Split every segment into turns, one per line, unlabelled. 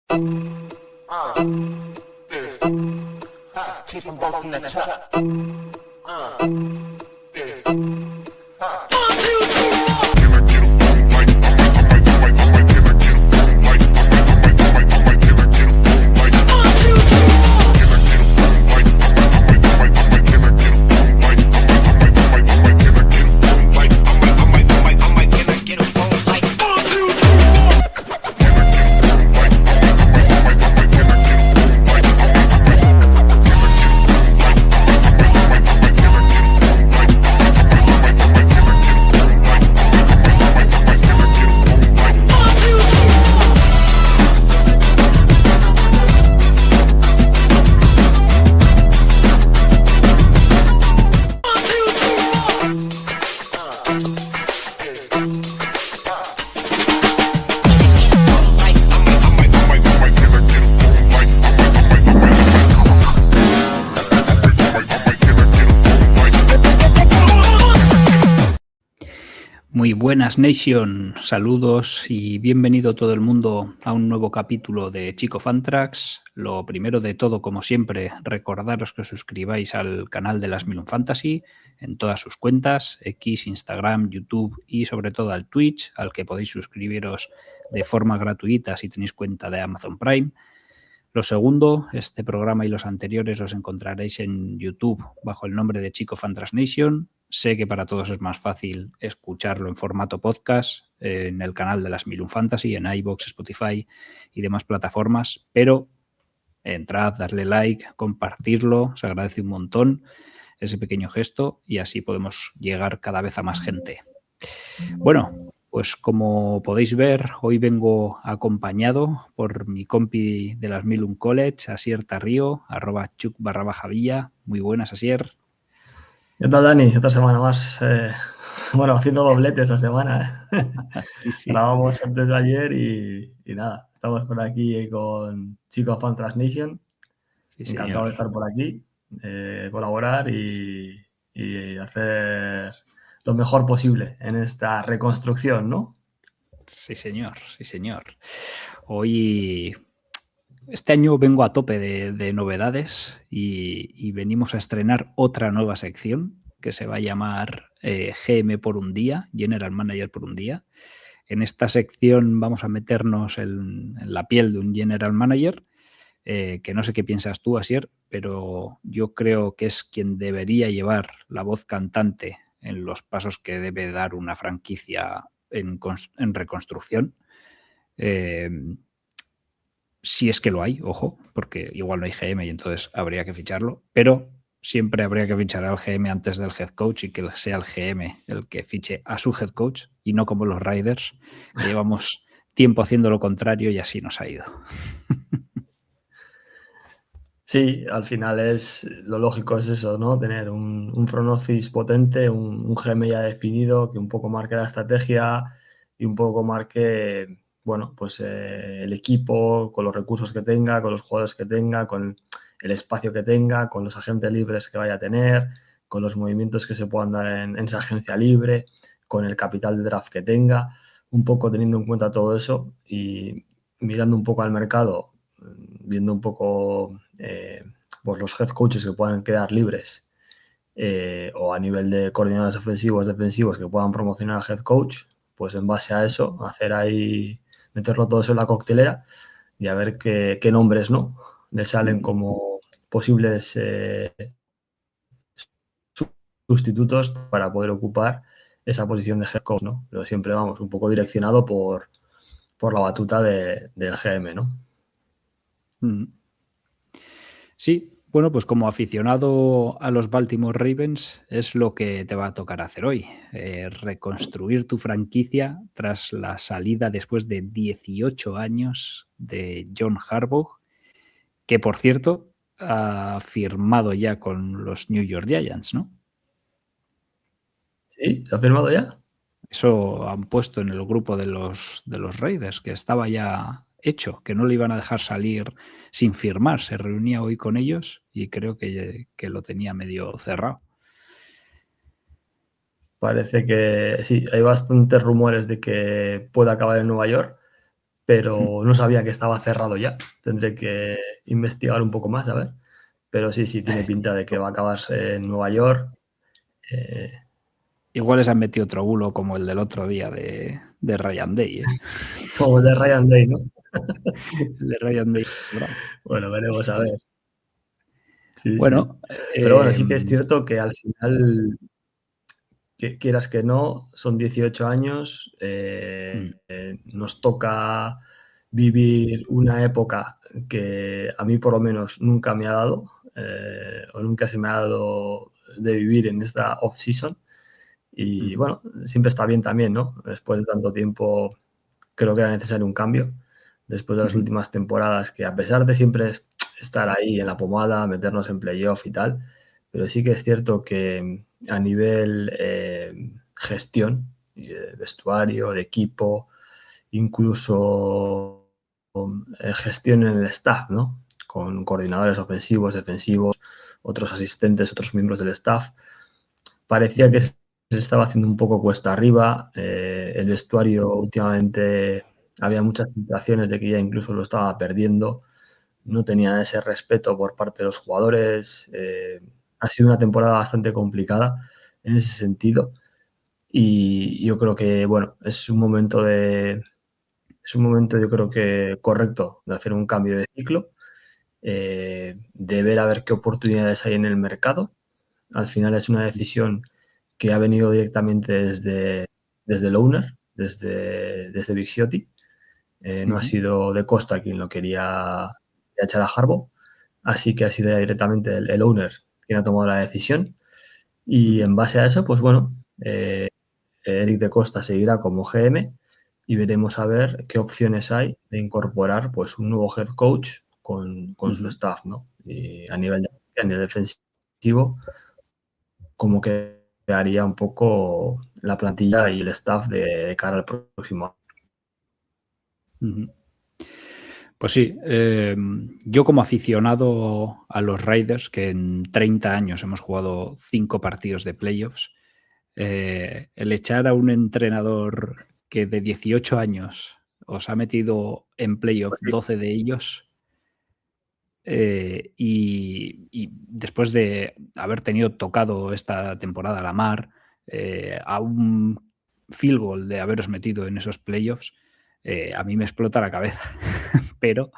This. Keep them both in the top. This.
Muy buenas, Nation. Saludos y bienvenido todo el mundo a un nuevo capítulo de Chico Fantrax. Lo primero de todo, como siempre, recordaros que os suscribáis al canal de las Milun Fantasy en todas sus cuentas, X, Instagram, YouTube y sobre todo al Twitch, al que podéis suscribiros de forma gratuita si tenéis cuenta de Amazon Prime. Lo segundo, este programa y los anteriores los encontraréis en YouTube bajo el nombre de Chico Fantrax Nation. Sé que para todos es más fácil escucharlo en formato podcast en el canal de las Milun Fantasy, en iVoox, Spotify y demás plataformas, pero entrad, darle like, compartirlo, se agradece un montón ese pequeño gesto y así podemos llegar cada vez a más gente. Bueno, pues como podéis ver, hoy vengo acompañado por mi compi de las Milun College, Asier Tarrío, @chuc_villa. Muy buenas, Asier.
¿Qué tal, Dani? Otra semana más. Bueno, haciendo doblete esta semana.
Sí, sí.
Grabamos antes de ayer y nada, estamos por aquí con Chico Fantrax Nation.
Sí,
encantado
señor.
de estar por aquí, colaborar y hacer lo mejor posible en esta reconstrucción, ¿no?
Sí, señor, sí, señor. Hoy, este año vengo a tope de novedades y venimos a estrenar otra nueva sección que se va a llamar GM por un día, General Manager por un día. En esta sección vamos a meternos en la piel de un General Manager, que no sé qué piensas tú, Asier, pero yo creo que es quien debería llevar la voz cantante en los pasos que debe dar una franquicia en reconstrucción. Si es que lo hay, ojo, porque igual no hay GM y entonces habría que ficharlo, pero siempre habría que fichar al GM antes del head coach y que sea el GM el que fiche a su head coach y no como los Raiders, que llevamos tiempo haciendo lo contrario y así nos ha ido.
Sí, al final lo lógico es eso, ¿no? Tener un front office potente, un GM ya definido que un poco marque la estrategia y un poco marque, bueno, pues el equipo con los recursos que tenga, con los jugadores que tenga, con el espacio que tenga, con los agentes libres que vaya a tener, con los movimientos que se puedan dar en esa agencia libre, con el capital de draft que tenga, un poco teniendo en cuenta todo eso y mirando un poco al mercado, viendo un poco pues los head coaches que puedan quedar libres o a nivel de coordinadores ofensivos, defensivos que puedan promocionar al head coach, pues en base a eso, meterlo todo eso en la coctelera y a ver qué nombres, ¿no?, le salen como posibles sustitutos para poder ocupar esa posición de head coach, ¿no? Pero siempre vamos un poco direccionado por la batuta del GM, ¿no?
Sí, bueno, pues como aficionado a los Baltimore Ravens es lo que te va a tocar hacer hoy, reconstruir tu franquicia tras la salida después de 18 años de John Harbaugh, que por cierto ha firmado ya con los New York Giants, ¿no?
¿Sí? ¿Se ha firmado ya?
Eso han puesto en el grupo de los Raiders, que estaba ya hecho, que no le iban a dejar salir sin firmar. Se reunía hoy con ellos y creo que lo tenía medio cerrado.
Parece que sí, hay bastantes rumores de que puede acabar en Nueva York, pero no sabía que estaba cerrado ya. Tendré que investigar un poco más, a ver. Pero sí, tiene pinta de que va a acabar en Nueva York.
Igual les han metido otro bulo como el del otro día de Ryan Day, ¿eh?
Como el de Ryan Day, ¿no?
El de Ryan Day. Bravo.
Bueno, veremos a ver. Sí.
Bueno,
Pero bueno, sí que es cierto que al final, quieras que no, son 18 años, nos toca vivir una época que a mí por lo menos nunca me ha dado, o nunca se me ha dado de vivir en esta off-season. Y bueno, siempre está bien también, ¿no? Después de tanto tiempo, creo que era necesario un cambio. Después de las últimas temporadas, que a pesar de siempre estar ahí en la pomada, meternos en playoff y tal, pero sí que es cierto que a nivel gestión, vestuario, de equipo, incluso gestión en el staff, ¿no? Con coordinadores ofensivos, defensivos, otros asistentes, otros miembros del staff, parecía que se estaba haciendo un poco cuesta arriba. El vestuario últimamente había muchas situaciones de que ya incluso lo estaba perdiendo. No tenía ese respeto por parte de los jugadores. Ha sido una temporada bastante complicada en ese sentido. Y yo creo que, bueno, es un momento yo creo que correcto de hacer un cambio de ciclo, de ver a ver qué oportunidades hay en el mercado. Al final es una decisión que ha venido directamente desde el owner, desde Big Ciotti. No ha sido de Costa quien lo quería echar a Harbaugh, así que ha sido directamente el owner quien ha tomado la decisión. Y en base a eso, pues bueno, Eric de Costa seguirá como GM y veremos a ver qué opciones hay de incorporar pues un nuevo head coach con su staff, ¿no? Y a nivel defensivo, como que haría un poco la plantilla y el staff de cara al próximo año.
Pues sí, yo como aficionado a los Raiders, que en 30 años hemos jugado 5 partidos de playoffs, el echar a un entrenador que de 18 años os ha metido en playoff 12 de ellos, y después de haber tenido tocado esta temporada la mar, a un field goal de haberos metido en esos playoffs, a mí me explota la cabeza. Pero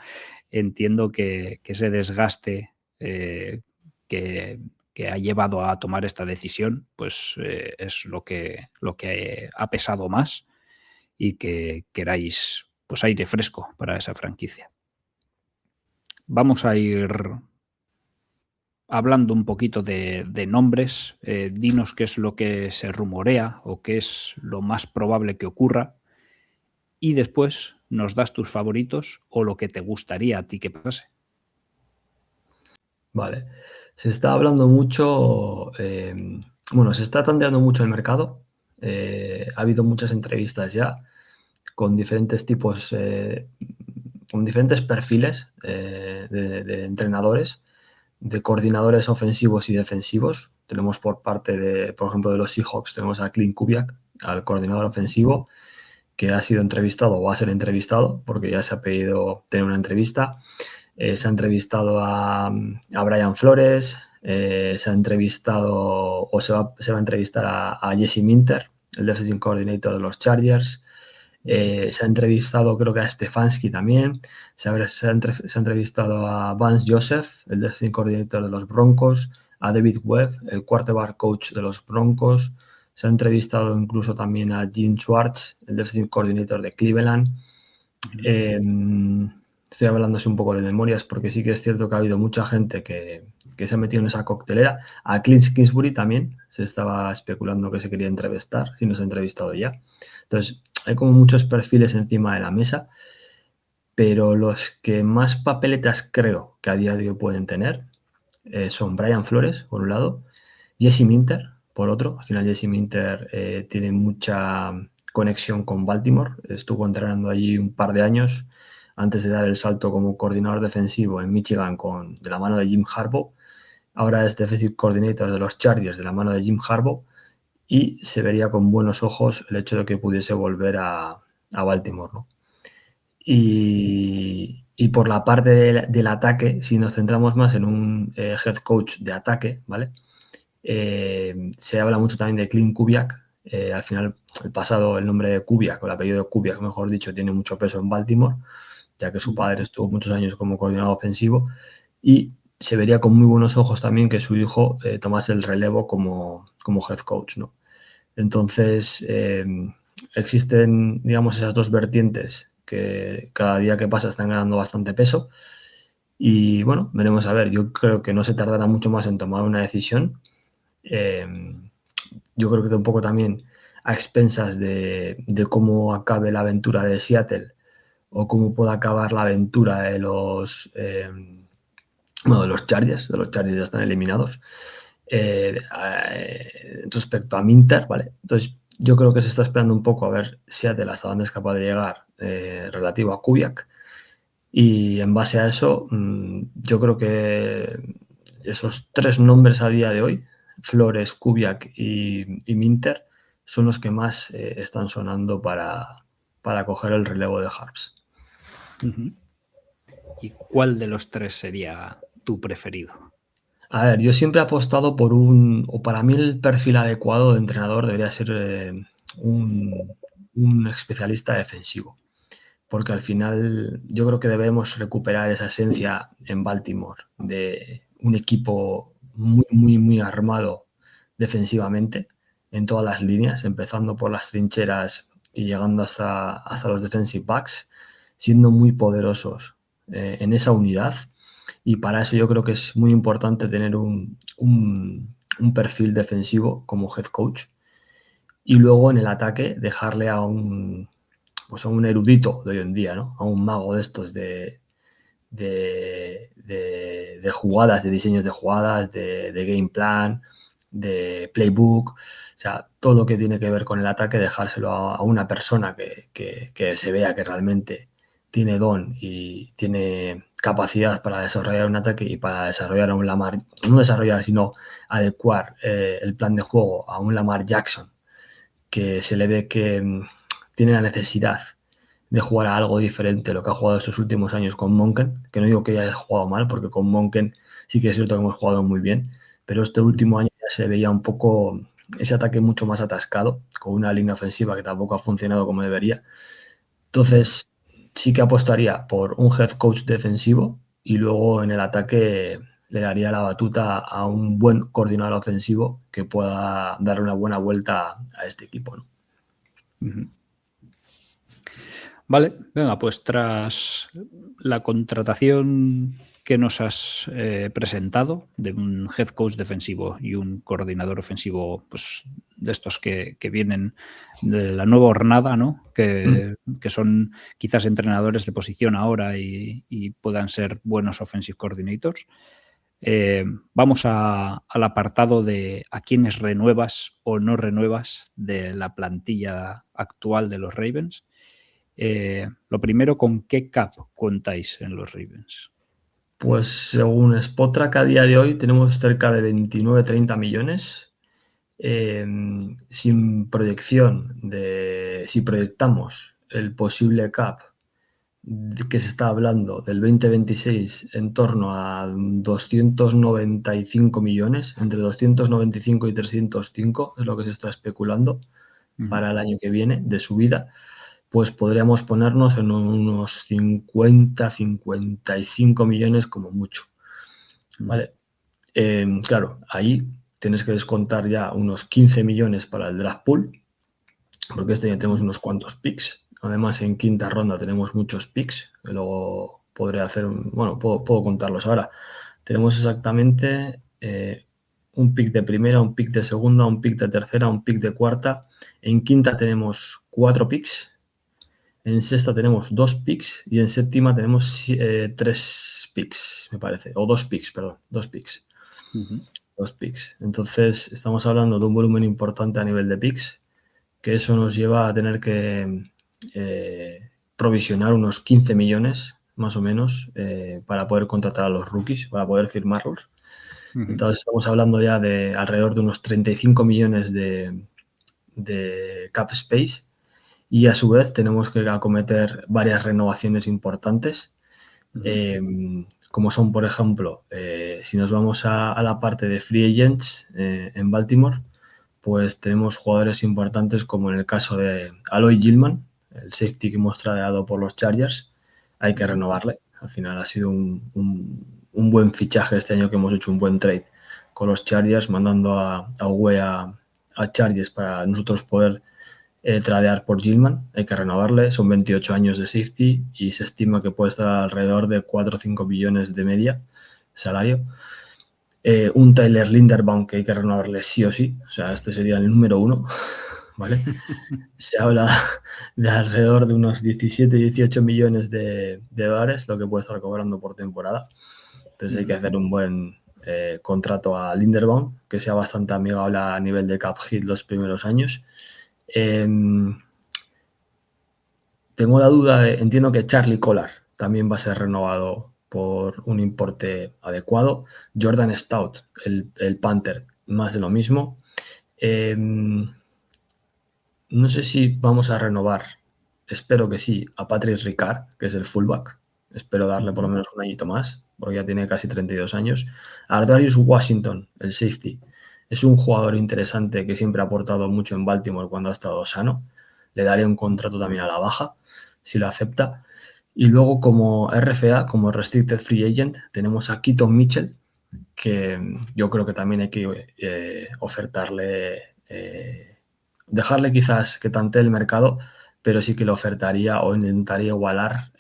entiendo que ese desgaste que ha llevado a tomar esta decisión, pues es lo que ha pesado más, y que queráis pues aire fresco para esa franquicia. Vamos a ir hablando un poquito de nombres. Dinos qué es lo que se rumorea o qué es lo más probable que ocurra, y después nos das tus favoritos o lo que te gustaría a ti que pase.
Vale. Se está hablando mucho, se está tanteando mucho el mercado. Ha habido muchas entrevistas ya con diferentes tipos, con diferentes perfiles de entrenadores, de coordinadores ofensivos y defensivos. Tenemos por parte por ejemplo, de los Seahawks, tenemos a Clint Kubiak, al coordinador ofensivo, que ha sido entrevistado o va a ser entrevistado, porque ya se ha pedido tener una entrevista. Se ha entrevistado a Brian Flores, se ha entrevistado o se va a entrevistar a Jesse Minter, el defensive coordinator de los Chargers. Se ha entrevistado creo que a Stefanski también. Se ha entrevistado a Vance Joseph, el defensive coordinator de los Broncos, a David Webb, el quarterback coach de los Broncos. Se ha entrevistado incluso también a Jim Schwartz, el defensive coordinator de Cleveland. Estoy hablando así un poco de memorias, porque sí que es cierto que ha habido mucha gente que se ha metido en esa coctelera. A Clint Kingsbury también se estaba especulando que se quería entrevistar, si no se ha entrevistado ya. Entonces, hay como muchos perfiles encima de la mesa, pero los que más papeletas creo que a día de hoy pueden tener son Brian Flores, por un lado, Jesse Minter, por otro. Al final Jesse Minter tiene mucha conexión con Baltimore. Estuvo entrenando allí un par de años antes de dar el salto como coordinador defensivo en Michigan de la mano de Jim Harbaugh. Ahora es defensive coordinator de los Chargers de la mano de Jim Harbaugh, y se vería con buenos ojos el hecho de que pudiese volver a Baltimore, ¿no? Y por la parte del ataque, si nos centramos más en un head coach de ataque, ¿vale? Se habla mucho también de Clint Kubiak. Al final, el nombre de Kubiak, o el apellido de Kubiak, mejor dicho, tiene mucho peso en Baltimore, ya que su padre estuvo muchos años como coordinador ofensivo, y se vería con muy buenos ojos también que su hijo tomase el relevo como head coach, ¿no? Entonces, existen, digamos, esas dos vertientes que cada día que pasa están ganando bastante peso. Y bueno, veremos a ver. Yo creo que no se tardará mucho más en tomar una decisión. Yo creo que un poco también a expensas de cómo acabe la aventura de Seattle o cómo pueda acabar la aventura de los Chargers. De los Chargers ya están eliminados. Respecto a Minter, ¿vale? Entonces, yo creo que se está esperando un poco a ver Seattle hasta dónde es capaz de llegar relativo a Kubiak. Y en base a eso, yo creo que esos tres nombres a día de hoy, Flores, Kubiak y Minter, son los que más están sonando para coger el relevo de Harps.
¿Y cuál de los tres sería tu preferido?
A ver, yo siempre he apostado o para mí el perfil adecuado de entrenador debería ser un especialista defensivo, porque al final yo creo que debemos recuperar esa esencia en Baltimore de un equipo muy, muy, muy armado defensivamente en todas las líneas, empezando por las trincheras y llegando hasta los defensive backs, siendo muy poderosos en esa unidad. Y para eso yo creo que es muy importante tener un perfil defensivo como head coach, y luego en el ataque dejarle a un erudito de hoy en día, ¿no? A un mago de estos de jugadas, de diseños de jugadas, de game plan, de playbook. O sea, todo lo que tiene que ver con el ataque, dejárselo a una persona que se vea que realmente tiene don y tiene capacidad para desarrollar un ataque y para desarrollar a un Lamar, no desarrollar, sino adecuar el plan de juego a un Lamar Jackson, que se le ve que tiene la necesidad de jugar a algo diferente a lo que ha jugado estos últimos años con Monken, que no digo que haya jugado mal, porque con Monken sí que es cierto que hemos jugado muy bien, pero este último año ya se veía un poco ese ataque mucho más atascado, con una línea ofensiva que tampoco ha funcionado como debería. Entonces, sí que apostaría por un head coach defensivo y luego en el ataque le daría la batuta a un buen coordinador ofensivo que pueda dar una buena vuelta a este equipo, ¿no?
Vale, venga, pues tras la contratación que nos has presentado de un head coach defensivo y un coordinador ofensivo, pues de estos que vienen de la nueva hornada, ¿no? Que son quizás entrenadores de posición ahora y puedan ser buenos offensive coordinators. Vamos al apartado de a quiénes renuevas o no renuevas de la plantilla actual de los Ravens. Lo primero, ¿con qué cap contáis en los Ravens?
Pues según Spotrac a día de hoy tenemos cerca de 29-30 millones. Sin proyección si proyectamos el posible cap que se está hablando del 2026 en torno a 295 millones, entre 295 y 305 es lo que se está especulando para el año que viene de subida, pues podríamos ponernos en unos 50-55 millones como mucho. ¿Vale? Claro, ahí tienes que descontar ya unos 15 millones para el draft pool, porque este año tenemos unos cuantos picks. Además, en quinta ronda tenemos muchos picks, que luego podré hacer, puedo contarlos ahora. Tenemos exactamente un pick de primera, un pick de segunda, un pick de tercera, un pick de cuarta. En quinta tenemos 4 picks. En sexta tenemos 2 picks y en séptima tenemos 3 picks, me parece. O 2 picks, perdón. 2 picks. 2 picks. Entonces, estamos hablando de un volumen importante a nivel de picks, que eso nos lleva a tener que provisionar unos 15 millones, más o menos, para poder contratar a los rookies, para poder firmarlos. Entonces, estamos hablando ya de alrededor de unos 35 millones de cap space. y a su vez tenemos que acometer varias renovaciones importantes, como son, por ejemplo, si nos vamos a la parte de free agents en Baltimore, pues tenemos jugadores importantes como en el caso de Aloy Gilman, el safety que hemos tradeado por los Chargers. Hay que renovarle. Al final ha sido un buen fichaje este año, que hemos hecho un buen trade con los Chargers, mandando a Uwe a Chargers para nosotros poder tradear por Gilman. Hay que renovarle. Son 28 años de safety y se estima que puede estar alrededor de 4 o 5 billones de media salario. Un Tyler Linderbaum que hay que renovarle sí o sí, o sea, este sería el número 1, ¿vale? Se habla de alrededor de unos 17, 18 millones de dólares, lo que puede estar cobrando por temporada. Entonces hay que hacer un buen contrato a Linderbaum, que sea bastante amigable a nivel de cap hit los primeros años. Tengo la duda, entiendo que Charlie Collar también va a ser renovado por un importe adecuado. Jordan Stout, el Panther, más de lo mismo. No sé si vamos a renovar, espero que sí, a Patrick Ricard, que es el fullback. Espero darle por lo menos un añito más, porque ya tiene casi 32 años. A Darius Washington, el safety, es un jugador interesante que siempre ha aportado mucho en Baltimore cuando ha estado sano. Le daría un contrato también a la baja, si lo acepta. Y luego, como RFA, como Restricted Free Agent, tenemos a Keaton Mitchell, que yo creo que también hay que ofertarle, dejarle quizás que tantee el mercado, pero sí que le ofertaría o intentaría igualar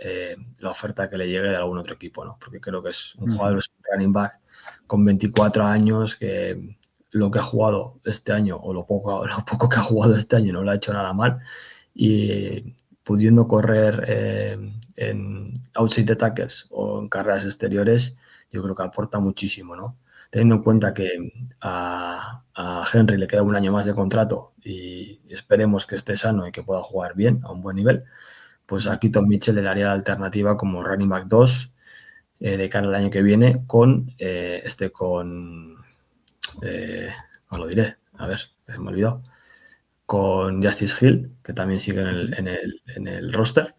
la oferta que le llegue de algún otro equipo, ¿no? Porque creo que es un jugador, es un running back con 24 años, que lo que ha jugado este año, o lo poco que ha jugado este año, no lo ha hecho nada mal, y pudiendo correr en outside the tackles o en carreras exteriores, yo creo que aporta muchísimo, ¿no? Teniendo en cuenta que a Henry le queda un año más de contrato y esperemos que esté sano y que pueda jugar bien, a un buen nivel, pues a Keaton Mitchell le daría la alternativa como running back 2 de cara al año que viene con, ¿cómo lo diré? A ver, se me ha olvidado. Con Justice Hill, que también sigue en el roster.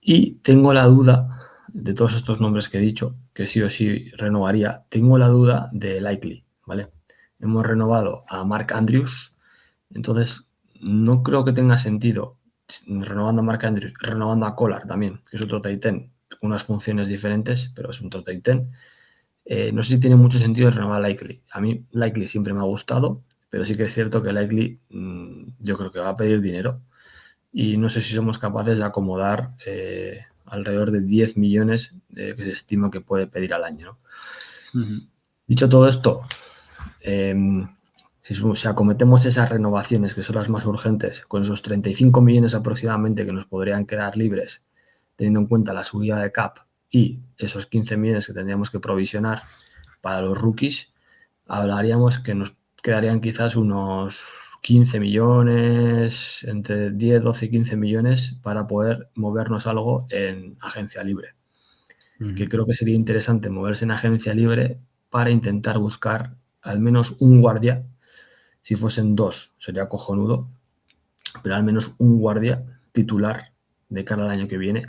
Y tengo la duda, de todos estos nombres que he dicho, que sí o sí renovaría, tengo la duda de Likely, ¿vale? Hemos renovado a Mark Andrews, entonces no creo que tenga sentido, renovando a Mark Andrews, renovando a Collar también, que es otro tight end, con unas funciones diferentes, pero es otro tight end. No sé si tiene mucho sentido renovar a Likely. A mí Likely siempre me ha gustado, pero sí que es cierto que Likely yo creo que va a pedir dinero. Y no sé si somos capaces de acomodar alrededor de 10 millones que se estima que puede pedir al año, ¿no? Dicho todo esto, si acometemos esas renovaciones, que son las más urgentes, con esos 35 millones aproximadamente que nos podrían quedar libres, teniendo en cuenta la subida de cap y esos 15 millones que tendríamos que provisionar para los rookies, hablaríamos que nos quedarían quizás unos 15 millones, entre 10, 12 y 15 millones para poder movernos algo en agencia libre. Que creo que sería interesante moverse en agencia libre para intentar buscar al menos un guardia. Si fuesen 2 sería cojonudo, pero al menos un guardia titular de cara al año que viene,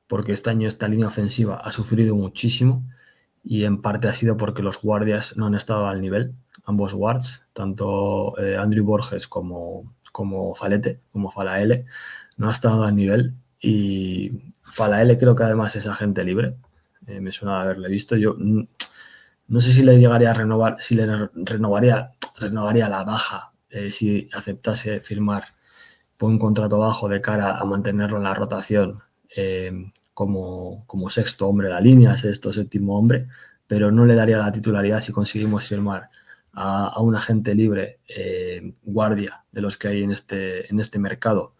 porque este año esta línea ofensiva ha sufrido muchísimo y en parte ha sido porque los guardias no han estado al nivel. Ambos guards, tanto Andrew Borges como Falete, como Falaele, no ha estado al nivel, y Falaele creo que además es agente libre. Me suena de haberle visto. Yo no sé si le llegaría a renovar, si le renovaría la baja si aceptase firmar por un contrato bajo de cara a mantenerlo en la rotación como sexto hombre de la línea, sexto, séptimo hombre, pero no le daría la titularidad si conseguimos firmar a un agente libre guardia de los que hay en este mercado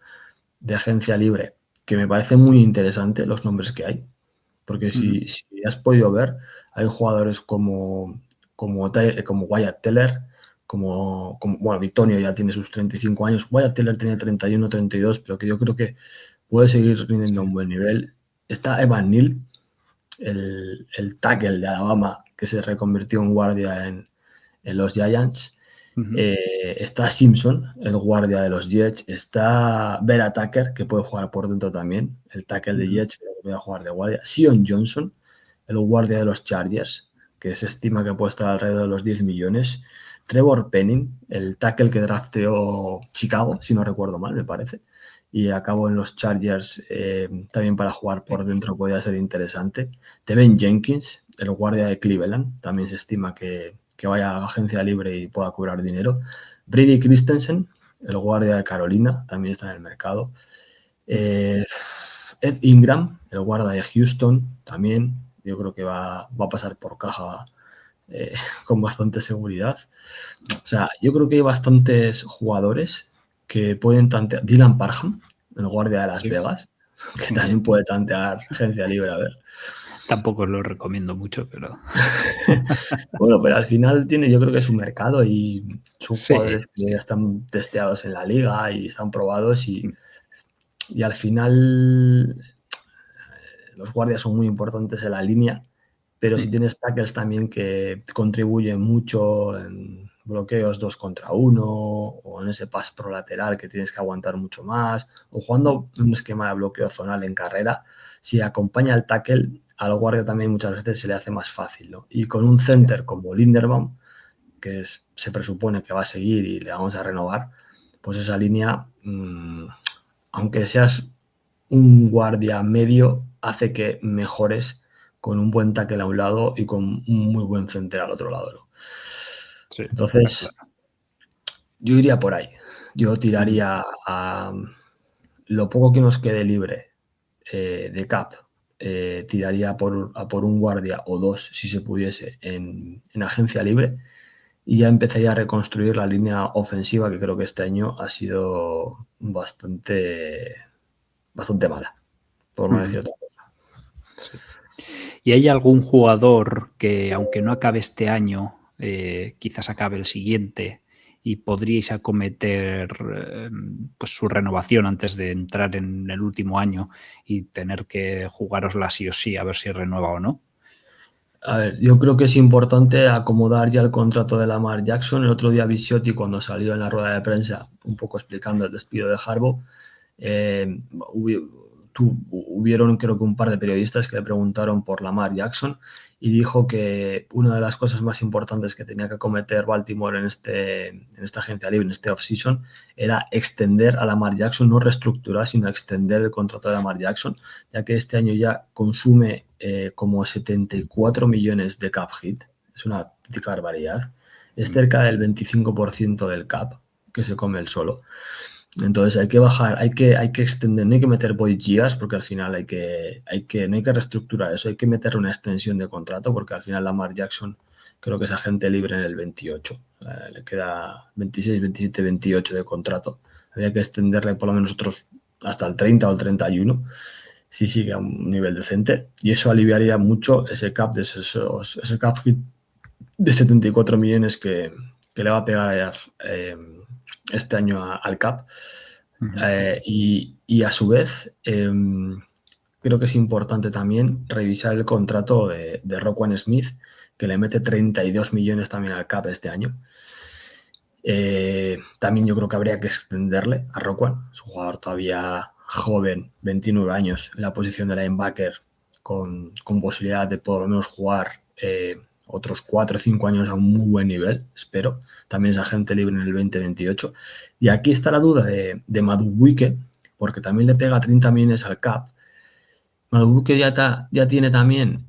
de agencia libre, que me parece muy interesante los nombres que hay, porque si has podido ver, hay jugadores como Wyatt Teller, bueno, Victonio ya tiene sus 35 años, Wyatt Teller tenía 31, 32, pero que yo creo que puede seguir rindiendo un buen nivel. Está Evan Neal, el tackle de Alabama, que se reconvirtió en guardia en los Giants.
Ujú.
Está Simpson, el guardia de los Jets. Está Vera Tucker, que puede jugar por dentro también. El tackle de
Ujú.
Jets, pero que puede jugar de guardia. Sion Johnson, el guardia de los Chargers, que se estima que puede estar alrededor de los 10 millones. Trevor Penning, el tackle que drafteó Chicago, si no recuerdo mal, me parece. Y acabó en los Chargers, también para jugar por dentro podría ser interesante. Tevin Jenkins, el guardia de Cleveland, también se estima que vaya a la agencia libre y pueda cobrar dinero. Brady Christensen, el guardia de Carolina, también está en el mercado. Ed Ingram, el guardia de Houston, también. Yo creo que va a pasar por caja con bastante seguridad. O sea, yo creo que hay bastantes jugadores que pueden tantear. Dylan Parham, el guardia de Las
Sí.
Vegas, que también puede tantear agencia libre, a ver.
Tampoco os lo recomiendo mucho, pero
Bueno, pero al final tiene, yo creo que es un mercado y son
sí,
jugadores que ya
sí.
están testeados en la liga y están probados y al final los guardias son muy importantes en la línea, pero si tienes tackles también que contribuyen mucho en bloqueos 2 contra 1 o en ese pass pro lateral que tienes que aguantar mucho más, o jugando un esquema de bloqueo zonal en carrera, si acompaña el tackle, al guardia también muchas veces se le hace más fácil, ¿no? Y con un center como Linderbaum, que se presupone que va a seguir y le vamos a renovar, pues esa línea, aunque seas un guardia medio, hace que mejores con un buen tackle a un lado y con un muy buen center al otro lado, ¿no?
Sí, está
Entonces,
claro.
yo iría por ahí. Yo
Ujú.
tiraría a lo poco que nos quede libre de cap, tiraría a por un guardia o dos, si se pudiese, en agencia libre. Y ya empezaría a reconstruir la línea ofensiva, que creo que este año ha sido bastante mala, por no decir
Ujú.
otra cosa.
Sí. ¿Y hay algún jugador que, aunque no acabe este año, quizás acabe el siguiente y podríais acometer pues su renovación antes de entrar en el último año y tener que jugárosla sí o sí a ver si renueva o no?
A ver, yo creo que es importante acomodar ya el contrato de Lamar Jackson. El otro día Bisiotti, cuando salió en la rueda de prensa, un poco explicando el despido de Harbaugh, hubieron creo que un par de periodistas que le preguntaron por Lamar Jackson y dijo que una de las cosas más importantes que tenía que acometer Baltimore en esta agencia libre, en este offseason, era extender a Lamar Jackson, no reestructurar, sino extender el contrato de Lamar Jackson, ya que este año ya consume como 74 millones de cap hit. Es una auténtica barbaridad. Es cerca del 25% del cap que se come el solo. Entonces hay que bajar, hay que extender, no hay que meter void years porque al final no hay que reestructurar eso, hay que meter una extensión de contrato porque al final Lamar Jackson creo que es agente libre en el 28, le queda 26, 27, 28 de contrato. Habría que extenderle por lo menos otros hasta el 30 o el 31 si sigue a un nivel decente y eso aliviaría mucho ese cap ese cap hit de 74 millones que le va a pegar este año al cap.
Ujú.
Y a su vez, creo que es importante también revisar el contrato de Roquan Smith, que le mete 32 millones también al cap este año. También yo creo que habría que extenderle a Roquan, es un jugador todavía joven, 29 años, en la posición de linebacker, con posibilidad de por lo menos jugar otros 4 o 5 años a un muy buen nivel, espero. También es agente libre en el 2028. Y aquí está la duda de Madubuike, porque también le pega 30 millones al cap. Madubuike ya tiene también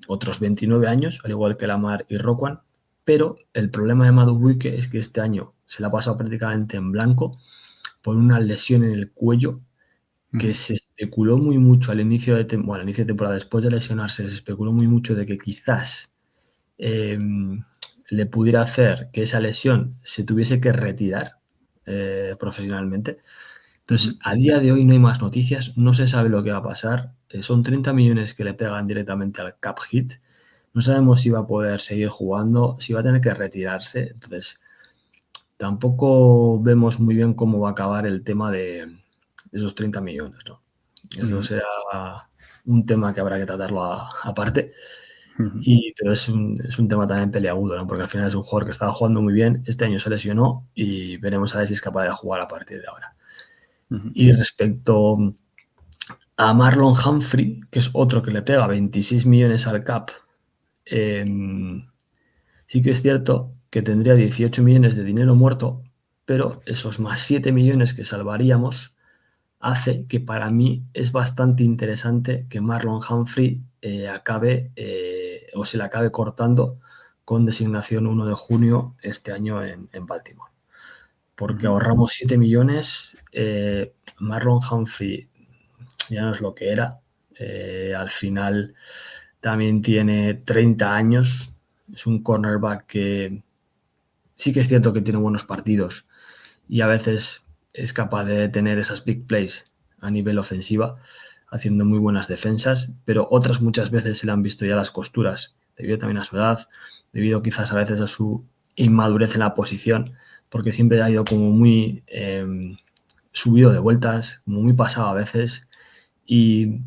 otros 29 años, al igual que Lamar y Roquan, pero el problema de Madubuike es que este año se la ha pasado prácticamente en blanco por una lesión en el cuello que
Ujú.
se especuló muy mucho al inicio de temporada, después de lesionarse, se especuló muy mucho de que quizás eh, le pudiera hacer que esa lesión se tuviese que retirar profesionalmente. Entonces,
Ujú.
a día de hoy no hay más noticias, no se sabe lo que va a pasar. Son 30 millones que le pegan directamente al cap hit. No sabemos si va a poder seguir jugando, si va a tener que retirarse. Entonces, tampoco vemos muy bien cómo va a acabar el tema de esos 30 millones, ¿no? Eso
Ujú.
será un tema que habrá que tratarlo aparte. Pero es un tema también peleagudo, ¿no? Porque al final es un jugador que estaba jugando muy bien, este año se lesionó y veremos a ver si es capaz de jugar a partir de ahora. Y respecto a Marlon Humphrey, que es otro que le pega 26 millones al cap, sí que es cierto que tendría 18 millones de dinero muerto, pero esos más 7 millones que salvaríamos hace que para mí es bastante interesante que Marlon Humphrey acabe o se le acabe cortando con designación 1 de junio este año en Baltimore. Porque ahorramos 7 millones, Marlon Humphrey ya no es lo que era, al final también tiene 30 años, es un cornerback que sí que es cierto que tiene buenos partidos y a veces es capaz de tener esas big plays a nivel ofensiva, haciendo muy buenas defensas, pero otras muchas veces se le han visto ya las costuras, debido también a su edad, debido quizás a veces a su inmadurez en la posición, porque siempre ha ido como muy subido de vueltas, como muy pasado a veces, y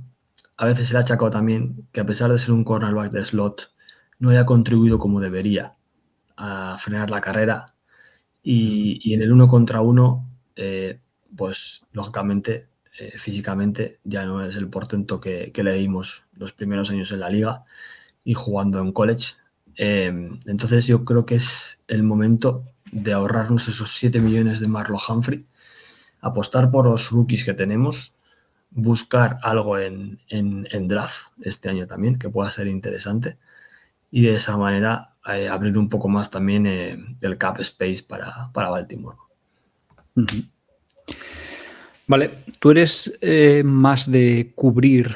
a veces se le ha achacado también que a pesar de ser un cornerback de slot, no haya contribuido como debería a frenar la carrera y en el 1 contra 1, pues lógicamente, físicamente ya no es el portento que leímos los primeros años en la liga y jugando en college. Entonces yo creo que es el momento de ahorrarnos esos 7 millones de Marlon Humphrey, apostar por los rookies que tenemos, buscar algo en draft este año también que pueda ser interesante y de esa manera abrir un poco más también el cap space para Baltimore.
Vale, tú eres más de cubrir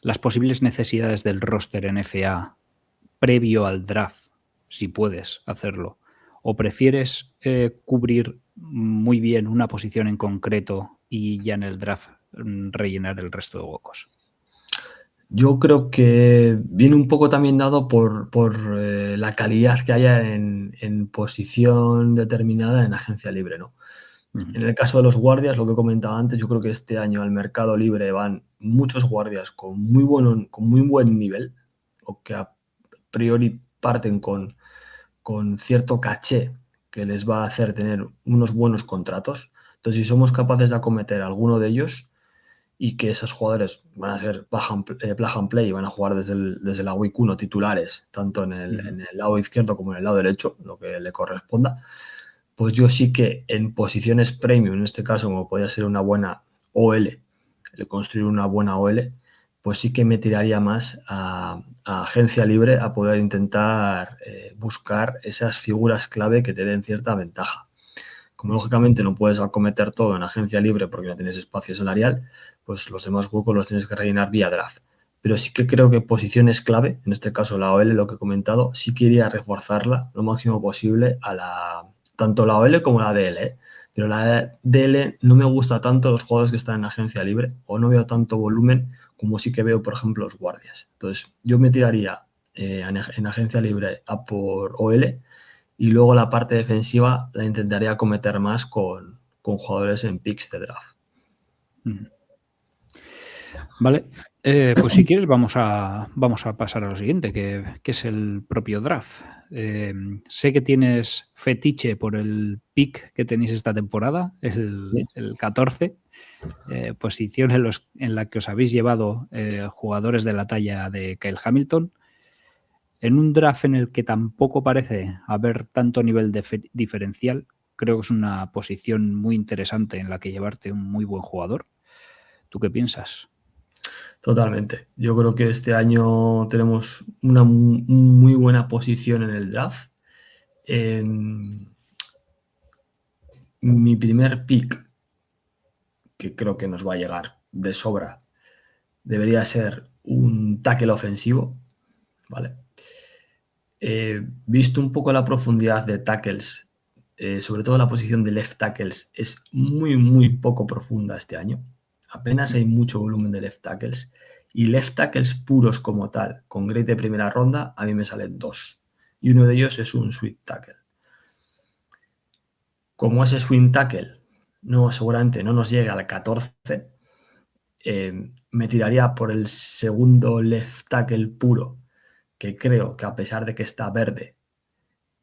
las posibles necesidades del roster NFA previo al draft, si puedes hacerlo, o prefieres cubrir muy bien una posición en concreto y ya en el draft rellenar el resto de huecos.
Yo creo que viene un poco también dado por la calidad que haya en posición determinada en agencia libre, ¿no? En el caso de los guardias, lo que he comentado antes, yo creo que este año al mercado libre van muchos guardias con muy buen nivel, o que a priori parten con cierto caché que les va a hacer tener unos buenos contratos. Entonces, si somos capaces de acometer alguno de ellos y que esos jugadores van a ser plug and play y van a jugar desde la week 1 titulares, tanto en el lado izquierdo como en el lado derecho, lo que le corresponda, pues yo sí que en posiciones premium, en este caso como podría ser una buena OL, el construir una buena OL, pues sí que me tiraría más a agencia libre a poder intentar buscar esas figuras clave que te den cierta ventaja. Como lógicamente no puedes acometer todo en agencia libre porque no tienes espacio salarial, pues los demás huecos los tienes que rellenar vía draft. Pero sí que creo que posiciones clave, en este caso la OL, lo que he comentado, sí quería reforzarla lo máximo posible a tanto la OL como la DL, ¿eh? Pero la DL no me gusta tanto los jugadores que están en agencia libre o no veo tanto volumen como sí que veo, por ejemplo, los guardias. Entonces, yo me tiraría en agencia libre a por OL y luego la parte defensiva la intentaría acometer más con jugadores en picks de draft.
Vale, pues si quieres vamos a pasar a lo siguiente, que es el propio draft. Sé que tienes fetiche por el pick que tenéis esta temporada, el 14, posición en la que os habéis llevado jugadores de la talla de Kyle Hamilton. En un draft en el que tampoco parece haber tanto nivel diferencial, creo que es una posición muy interesante en la que llevarte un muy buen jugador. ¿Tú qué piensas?
Totalmente. Yo creo que este año tenemos una muy buena posición en el draft. Mi primer pick, que creo que nos va a llegar de sobra, debería ser un tackle ofensivo, ¿vale? Visto un poco la profundidad de tackles, sobre todo la posición de left tackles, es muy poco profunda este año. Apenas hay mucho volumen de left tackles. Y left tackles puros como tal, con grade de primera ronda, a mí me salen 2. Y uno de ellos es un swing tackle. Como ese swing tackle seguramente no nos llegue al 14, me tiraría por el segundo left tackle puro, que creo que a pesar de que está verde,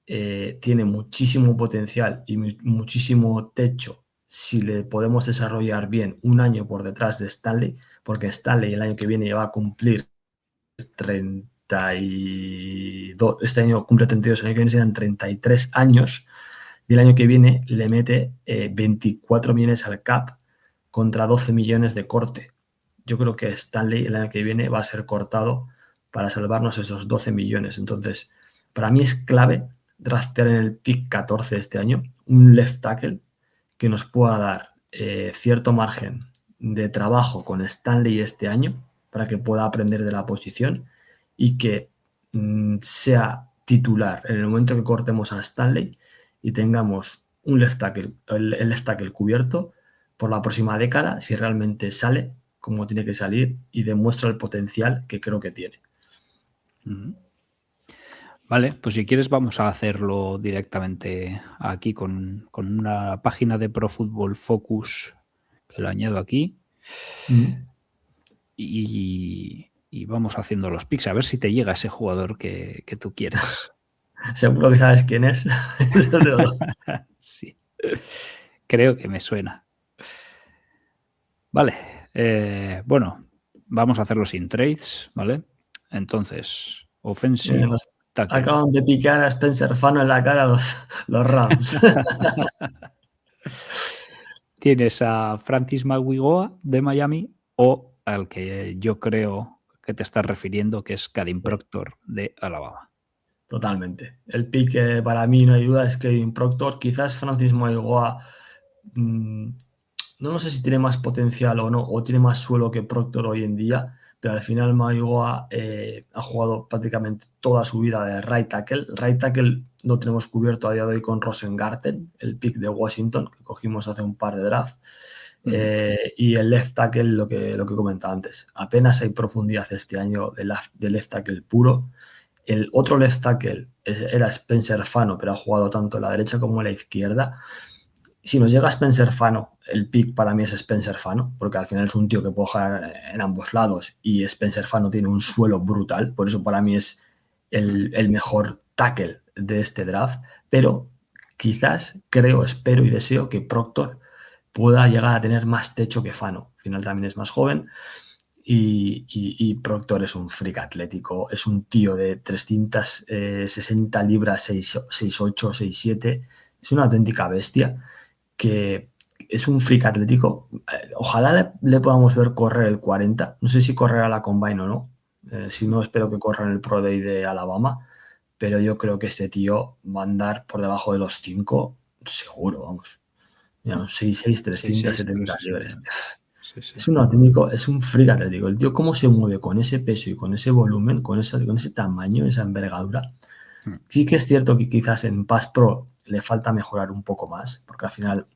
tiene muchísimo potencial y muchísimo techo si le podemos desarrollar bien un año por detrás de Stanley, porque Stanley el año que viene ya va a cumplir 32, este año cumple 32, el año que viene serán 33 años, y el año que viene le mete 24 millones al cap contra 12 millones de corte. Yo creo que Stanley el año que viene va a ser cortado para salvarnos esos 12 millones. Entonces, para mí es clave draftear en el pick 14 este año un left tackle que nos pueda dar cierto margen de trabajo con Stanley este año para que pueda aprender de la posición y que sea titular en el momento que cortemos a Stanley y tengamos un left tackle, el left tackle cubierto por la próxima década si realmente sale como tiene que salir y demuestra el potencial que creo que tiene.
Vale, pues si quieres vamos a hacerlo directamente aquí con una página de Pro Football Focus que lo añado aquí y vamos haciendo los picks a ver si te llega ese jugador que tú quieres.
Seguro que sabes quién es.
Sí, creo que me suena. Vale, bueno, vamos a hacerlo sin trades, ¿vale? Entonces, offensive tackle.
Acaban de picar a Spencer Fano en la cara los Rams.
Tienes a Francis Mauigoa de Miami o al que yo creo que te estás refiriendo, que es Kadim Proctor de Alabama.
Totalmente. El pick para mí no hay duda es Kadim Proctor. Quizás Francis Mauigoa no sé si tiene más potencial o no, o tiene más suelo que Proctor hoy en día, pero al final Mauigoa ha jugado prácticamente toda su vida de right tackle. Right tackle lo tenemos cubierto a día de hoy con Rosengarten, el pick de Washington que cogimos hace un par de draft. Y el left tackle, lo que comentaba antes, apenas hay profundidad este año de left tackle puro. El otro left tackle era Spencer Fano, pero ha jugado tanto en la derecha como en la izquierda. Si nos llega Spencer Fano, el pick para mí es Spencer Fano, porque al final es un tío que puede jugar en ambos lados y Spencer Fano tiene un suelo brutal, por eso para mí es el mejor tackle de este draft, pero quizás creo, espero y deseo que Proctor pueda llegar a tener más techo que Fano. Al final también es más joven y Proctor es un freak atlético, es un tío de 360 libras, 6'8", 6'7", es una auténtica bestia que es un freak atlético. Ojalá le podamos ver correr el 40. No sé si correrá la Combine o no. Si no, espero que corra en el Pro Day de Alabama. Pero yo creo que este tío va a andar por debajo de los 5, seguro, vamos. Mira, 6'6", 370 libras. Sí. Es un auténtico, es un freak atlético. El tío cómo se mueve con ese peso y con ese volumen, con ese tamaño, esa envergadura. Sí que es cierto que quizás en Pass Pro le falta mejorar un poco más, porque al final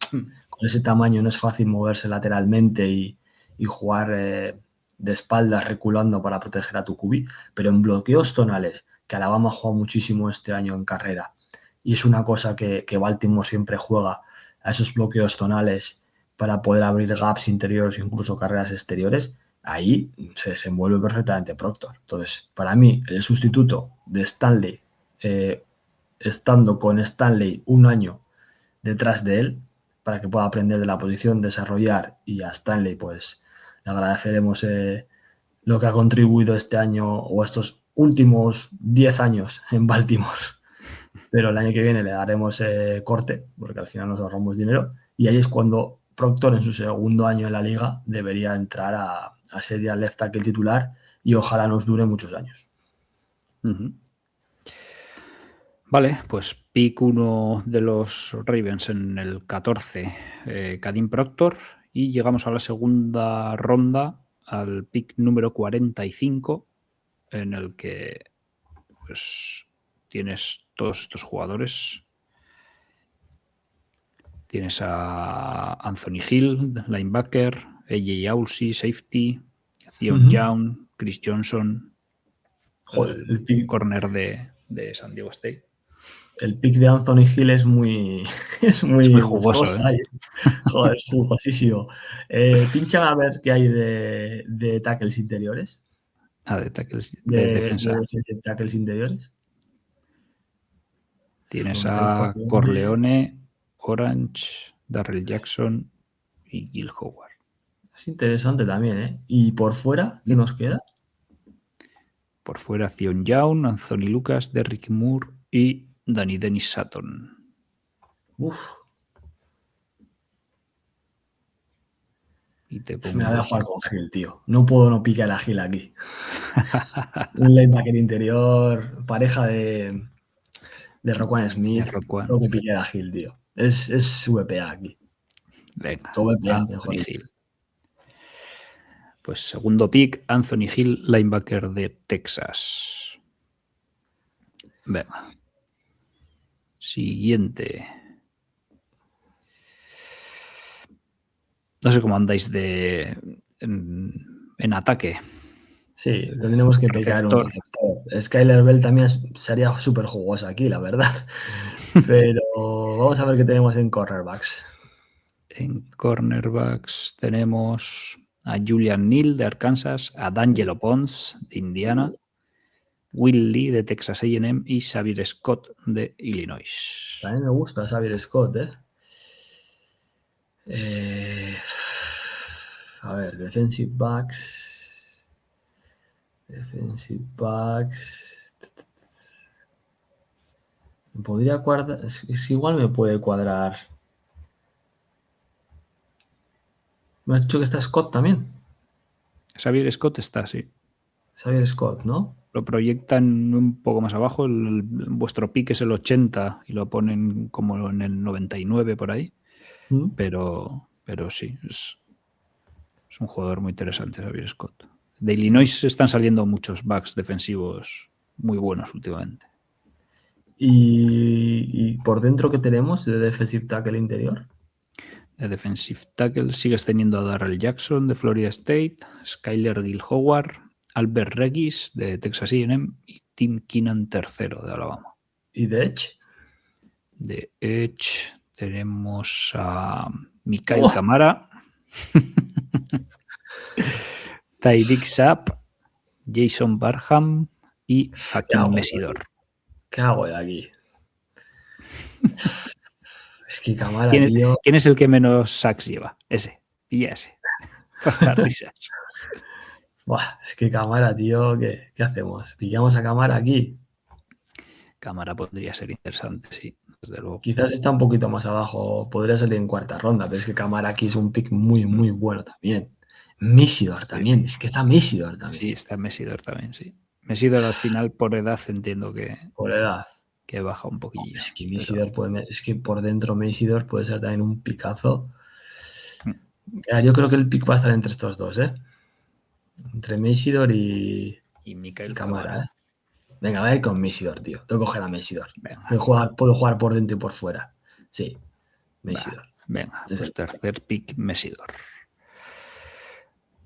con ese tamaño no es fácil moverse lateralmente y jugar de espaldas reculando para proteger a tu QB, pero en bloqueos tonales, que Alabama juega muchísimo este año en carrera, y es una cosa que Baltimore siempre juega a esos bloqueos tonales para poder abrir gaps interiores, incluso carreras exteriores, ahí se desenvuelve perfectamente Proctor. Entonces, para mí, el sustituto de Stanley, estando con Stanley un año detrás de él para que pueda aprender de la posición, desarrollar, y a Stanley pues le agradeceremos lo que ha contribuido este año o estos últimos 10 años en Baltimore, pero el año que viene le daremos corte porque al final nos ahorramos dinero y ahí es cuando Proctor en su segundo año en la liga debería entrar a ser ya left tackle titular y ojalá nos dure muchos años.
Vale, pues pick 1 de los Ravens en el 14, Kadim Proctor, y llegamos a la segunda ronda, al pick número 45, en el que pues tienes todos estos jugadores. Tienes a Anthony Hill, linebacker, AJ Aussie, safety, Zion Young, Chris Johnson, el pick corner de San Diego State.
El pick de Anthony Hill es muy
jugoso, ¿eh?
Joder, es jugosísimo. Pínchame a ver qué hay de tackles interiores.
de tackles de defensa.
de defensive tackles interiores.
Tienes
Frontal
a Corleone, Orange, Darrell Jackson y Gil Howard.
Es interesante también, ¿eh? Y por fuera, ¿qué nos queda?
Por fuera, Zion Young, Anthony Lucas, Derrick Moore y Danny Dennis Sutton.
Uf,
Y te
me la voy a
pongo
jugar con Gil, tío. No puedo no picar a Gil aquí. Un linebacker interior, pareja de Roquan Smith.
de Roquan.
Tengo que picar a Gil, tío. Es VPA aquí.
Venga,
Todo VPA,
Anthony
mejor.
Hill. Pues segundo pick, Anthony Hill, linebacker de Texas. Venga. Siguiente. No sé cómo andáis en ataque.
Sí, tendremos que picar un receptor. Skyler Bell también sería súper jugosa aquí, la verdad. Pero vamos a ver qué tenemos en cornerbacks.
En cornerbacks tenemos a Julian Neal de Arkansas, a D'Angelo Pons de Indiana, Will Lee de Texas A&M y Xavier Scott de Illinois.
A mí me gusta Xavier Scott, ¿eh? A ver, defensive backs. Podría cuadrar. Es igual me puede cuadrar. ¿Me has dicho que está Scott también?
Xavier Scott está, sí.
Xavier Scott, ¿no?
Lo proyectan un poco más abajo. Vuestro pick es el 80 y lo ponen como en el 99 por ahí. Pero sí, es un jugador muy interesante, Xavier Scott. De Illinois están saliendo muchos backs defensivos muy buenos últimamente.
¿Y por dentro qué tenemos de defensive tackle interior?
De defensive tackle sigues teniendo a Darrell Jackson de Florida State, Skyler Gil Howard, Albert Regis de Texas A&M y Tim Keenan III de Alabama.
¿Y de Edge?
De Edge tenemos a Mikael Camara, Tyreek Sapp, Jason Barham y Hakim Mesidor.
¿Qué hago de aquí? Es que Camara, tío.
¿Quién es el que menos sacks lleva? Ese. Pilla ese. Para las risas.
Buah, es que Camara, tío, ¿qué hacemos? ¿Pillamos a Camara aquí?
Camara podría ser interesante, sí, desde luego.
Quizás está un poquito más abajo, podría salir en cuarta ronda, pero es que Camara aquí es un pick muy, muy bueno también. Mesidor también, es que está Mesidor también.
Sí, está Mesidor también, sí. Mesidor al final por edad entiendo que...
Por edad.
Que baja un poquillo.
Es que Mesidor es que por dentro Mesidor puede ser también un picazo. Yo creo que el pick va a estar entre estos dos, ¿eh? Entre Mesidor y
Mikael
Camara, ¿eh? Venga, voy a ir con Mesidor, tío. Tengo que coger a Mesidor. Puedo jugar por dentro y por fuera. Sí, Mesidor.
Venga, pues tercer pick, Mesidor.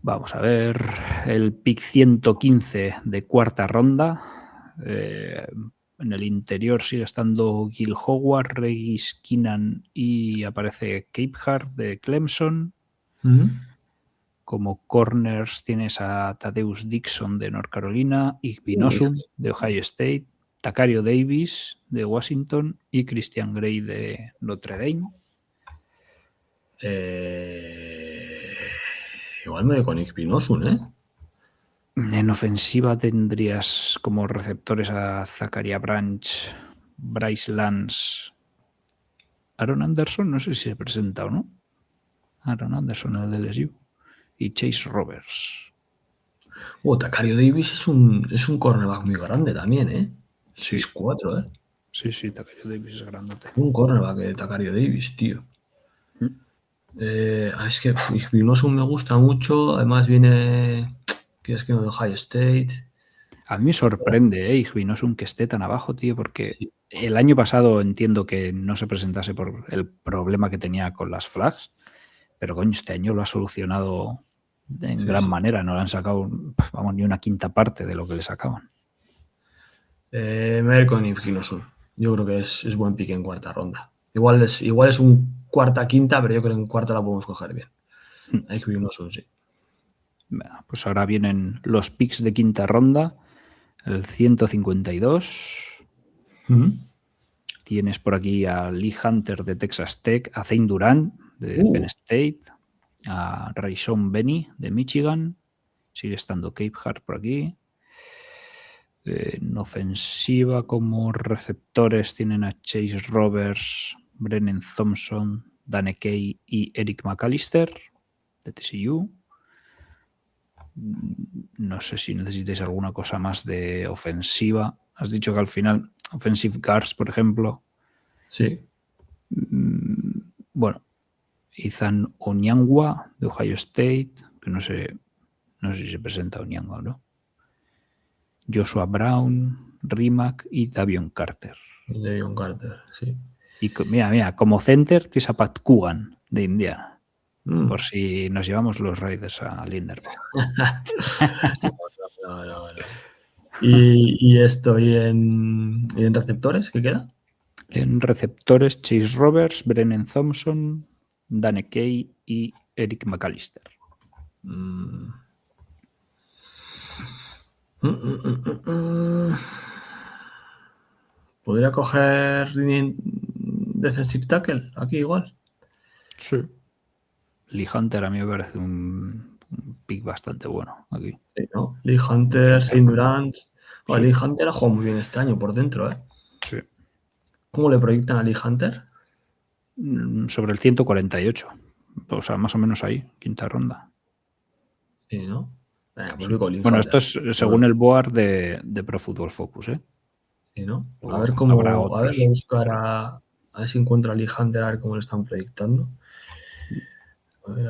Vamos a ver el pick 115 de cuarta ronda. En el interior sigue estando Gil Howard, Regis Keenan y aparece Capehart de Clemson. Como corners tienes a Tadeusz Dixon de North Carolina, Igbinosum de Ohio State, Tacario Davis de Washington y Christian Gray de Notre Dame.
Igual me voy con Igbinosum, ¿eh?
En ofensiva tendrías como receptores a Zachariah Branch, Bryce Lance, Aaron Anderson, no sé si se presenta o no. Aaron Anderson, el de LSU. Y Chase Roberts.
Tacario Davis es un cornerback muy grande también, ¿eh?
Sí.
6'4", ¿eh?
Sí, Tacario Davis es grandote.
Un cornerback de Tacario Davis, tío. Es que Igbinosum me gusta mucho. Además viene... ¿Quieres que no de Ohio State?
A mí me sorprende, Igbinosum, que esté tan abajo, tío, porque el año pasado entiendo que no se presentase por el problema que tenía con las flags, pero coño, este año lo ha solucionado en gran manera. No le han sacado, vamos, ni una quinta parte de lo que le sacaban.
Me voy a ir con Igbinosum. Yo creo que es buen pick en cuarta ronda. Igual es un cuarta, quinta, pero yo creo que en cuarta la podemos coger bien. Igbinosum, sí.
Venga, pues ahora vienen los picks de quinta ronda. El 152. Tienes por aquí a Lee Hunter de Texas Tech, a Zane Durant de Penn State, a Rayshon Benny de Michigan. Sigue estando Cape Hart por aquí. En ofensiva como receptores tienen a Chase Roberts, Brennan Thompson, Dane Key y Eric McAllister de TCU. No sé si necesitáis alguna cosa más de ofensiva. Has dicho que al final, offensive guards, por ejemplo.
Sí.
Bueno, Ethan Onyangwa de Ohio State, que no sé si se presenta Onyangwa o no. Joshua Brown, Rimac y Davion Carter.
Davion Carter, sí.
Y mira, como center tienes a Pat Coogan de Indiana. Por si nos llevamos los Raiders a Linderbaum.
No. ¿Y esto? ¿Y en receptores? ¿Qué queda?
En receptores, Chase Roberts, Brennan Thompson, Dane Key y Eric McAllister.
¿Podría coger defensive tackle aquí igual?
Sí. Lee Hunter a mí me parece un pick bastante bueno aquí.
Sí, ¿no? Lee Hunter, Zane Durant.
Sí.
Lee Hunter ha jugado muy bien este año por dentro, ¿eh?
Sí.
¿Cómo le proyectan a Lee Hunter?
Sobre el 148. O sea, más o menos ahí, quinta ronda.
Sí, ¿no? Venga, pues
Sí.
con Lee
Bueno,
Hunter.
esto es según el board de Pro Football Focus, ¿eh?
Sí, ¿no?
Luego
A ver
habrá
cómo. A
otros.
ver, voy a buscar a ver si encuentro a Lee Hunter, a ver cómo lo están proyectando. A ver.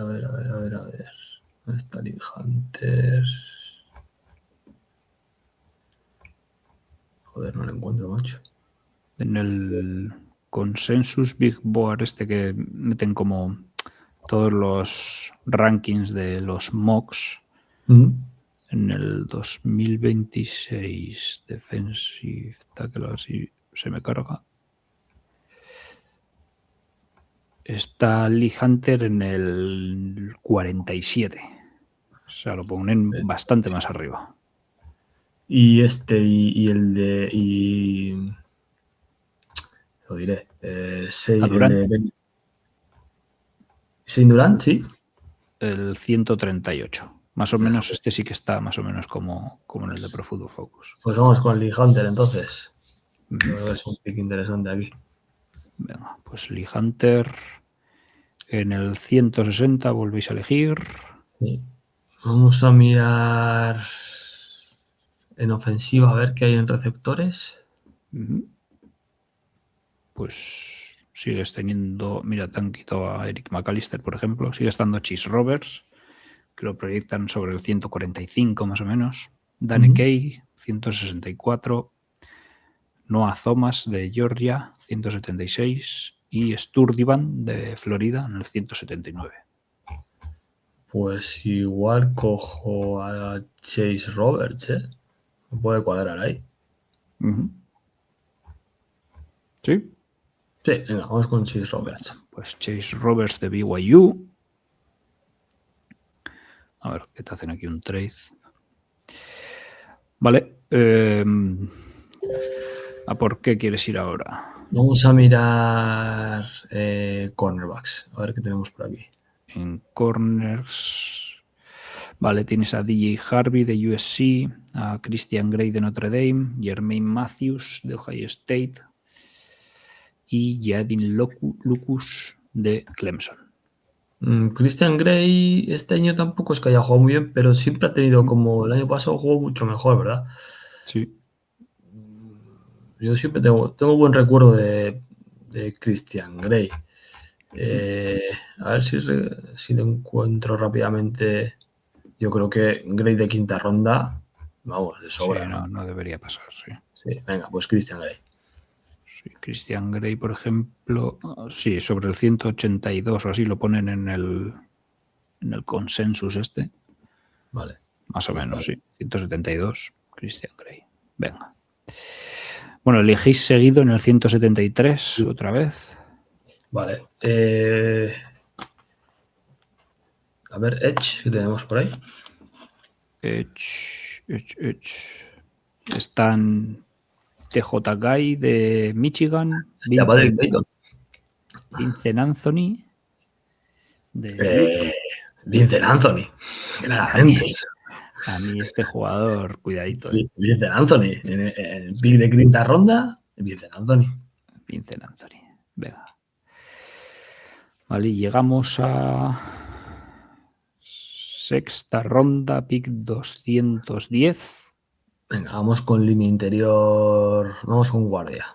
¿Dónde está Lee Hunter? Joder, no lo encuentro, macho.
En el Consensus Big Board este que meten como todos los rankings de los mocks, en el 2026 Defensive Tackle, así se me carga. Está Lee Hunter en el 47. O sea, lo ponen bastante más arriba.
Y el de. Lo diré. Shane Durant, sí.
El 138. Más o menos, este sí que está más o menos como en el de Pro Football Focus.
Pues vamos con Lee Hunter entonces. Creo que es un pick interesante aquí.
Venga, pues Lee Hunter en el 160 volvéis a elegir.
Sí. Vamos a mirar en ofensiva a ver qué hay en receptores.
Pues sigues teniendo, mira, te han quitado a Eric McAllister, por ejemplo. Sigue estando Chase Roberts, que lo proyectan sobre el 145 más o menos. Dane Key, 164. Noah Thomas de Georgia, 176. Y Sturdivan de Florida en el 179.
Pues igual cojo a Chase Roberts, ¿eh? Me puede cuadrar ahí.
¿Sí?
Sí, venga, vamos con Chase Roberts.
Pues Chase Roberts de BYU. A ver, ¿qué te hacen aquí un trade? Vale. ¿A por qué quieres ir ahora?
Vamos a mirar cornerbacks. A ver qué tenemos por aquí.
En corners. Vale, tienes a DJ Harvey de USC, a Christian Gray de Notre Dame, Jermaine Matthews de Ohio State y Jadin Lucas de Clemson.
Christian Gray este año tampoco es que haya jugado muy bien, pero siempre ha tenido, como el año pasado, jugó mucho mejor, ¿verdad?
Sí.
Yo siempre tengo buen recuerdo de Christian Gray. A ver si lo encuentro rápidamente. Yo creo que Gray de quinta ronda, vamos, de sobra.
Sí, no debería pasar, sí.
Sí, venga, pues Christian Gray.
Sí, Christian Gray, por ejemplo, sí, sobre el 182 o así lo ponen en el consensus este.
Vale.
Más o menos, sí. 172, Christian Gray. Venga. Bueno, elegís seguido en el 173 otra vez.
Vale. A ver, Edge, ¿qué tenemos por ahí?
Están TJ Guy de Michigan,
Ya, Patrick Payton.
Vincent Anthony de Duke.
Vincent Anthony, claramente.
A mí este jugador, cuidadito.
Vincent Anthony, en el pick de quinta ronda, Vincent Anthony.
Vincent Anthony, venga. Vale, llegamos a sexta ronda, pick 210.
Venga, vamos con línea interior, vamos con guardia.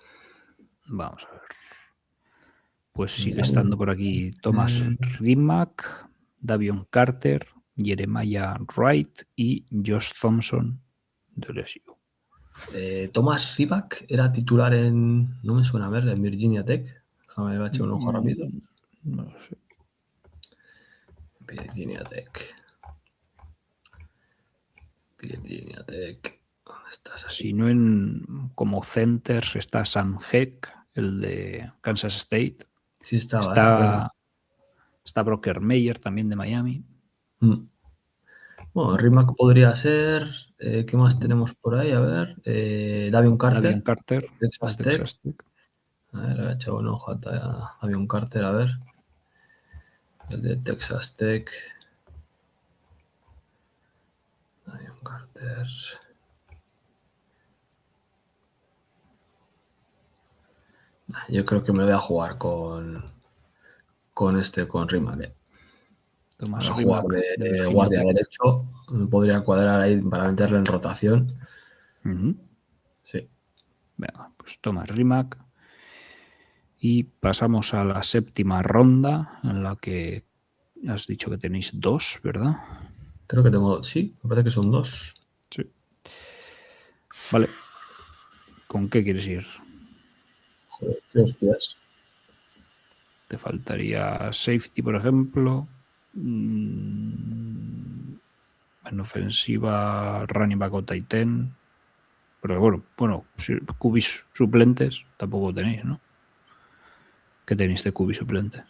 Vamos a ver. Pues sigue estando por aquí Thomas Rimac, Davion Carter, Jeremiah Wright y Josh Thompson de LSU.
Thomas Rimac era titular en, no me suena a ver, en Virginia Tech. Déjame echar un ojo rápido.
No lo sé.
Virginia Tech. ¿Dónde estás? Aquí?
Si no como centers está Sam Heck, el de Kansas State.
Sí estaba.
Está Brocker Meyer también de Miami.
Bueno, Rimac podría ser. ¿Qué más tenemos por ahí? A ver. Davion Carter.
Texas Tech.
A ver, he echado un ojo a Davion Carter, a ver. El de Texas Tech. Davion Carter. Yo creo que me voy a jugar con Rimac.
Tomás
Para
Rimac
jugar de guardia derecho, me podría cuadrar ahí para meterle en rotación. Sí.
Venga, pues Thomas Rimac. Y pasamos a la séptima ronda, en la que has dicho que tenéis 2, ¿verdad?
Creo que tengo, sí, me parece que son 2.
Sí. Vale. ¿Con qué quieres ir?
Joder, qué hostias.
Te faltaría safety, por ejemplo. En ofensiva, running back o tight end. Pero bueno, cubis suplentes tampoco tenéis, ¿no? ¿Qué tenéis de cubis suplentes?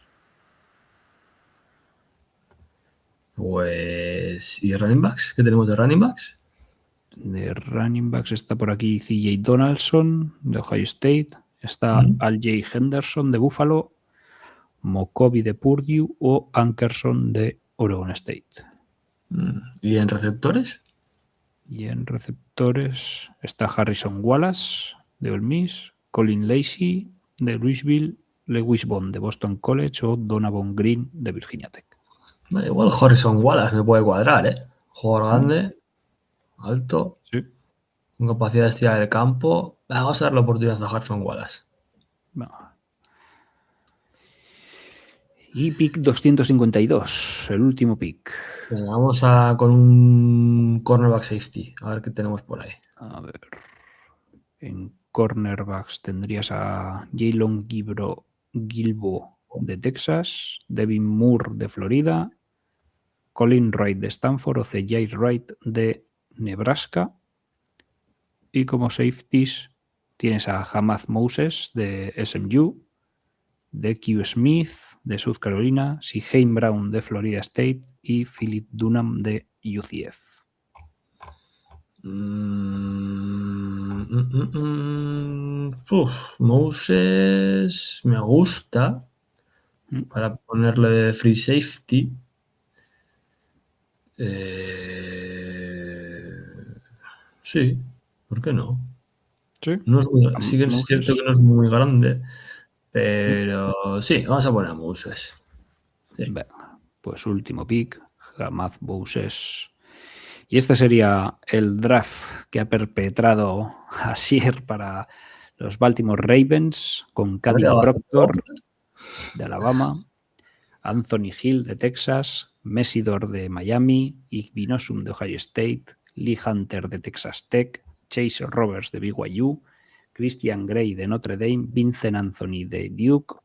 Pues, ¿y running backs? ¿Qué tenemos de running backs?
De running backs está por aquí CJ Donaldson de Ohio State. Está Al-Jay Henderson de Buffalo, Mokobi de Purdue o Ankerson de Oregon State.
¿Y en receptores?
Y en receptores está Harrison Wallace de Ole Miss, Colin Lacey de Louisville, Lewis Bond de Boston College o Donovan Green de Virginia Tech.
Igual Harrison Wallace me puede cuadrar, ¿eh? Jugador grande, alto,
sí,
con capacidad de estirar el campo. Vamos a dar la oportunidad a Harrison Wallace.
Venga. Y pick 252, el último pick.
Venga, vamos con un cornerback safety. A ver qué tenemos por ahí.
A ver. En cornerbacks tendrías a Jalen Gilbo de Texas, Devin Moore de Florida, Colin Wright de Stanford o C.J. Wright de Nebraska. Y como safeties tienes a Hamath Moses de SMU, D.Q. Smith de South Carolina, Shyheim Brown de Florida State y Philip Dunham de UCF.
Moses me gusta para ponerle de free safety. Sí, ¿por qué no?
Sí,
Sí que es cierto que no es muy grande, pero sí, vamos a poner a Moses. Sí.
Venga, pues último pick, Hamath Moses. Y este sería el draft que ha perpetrado Asier para los Baltimore Ravens con Kadim Proctor de Alabama, Anthony Hill de Texas, Messidor de Miami, Igbinosum de Ohio State, Lee Hunter de Texas Tech, Chase Roberts de BYU, Christian Gray de Notre Dame, Vincent Anthony de Duke,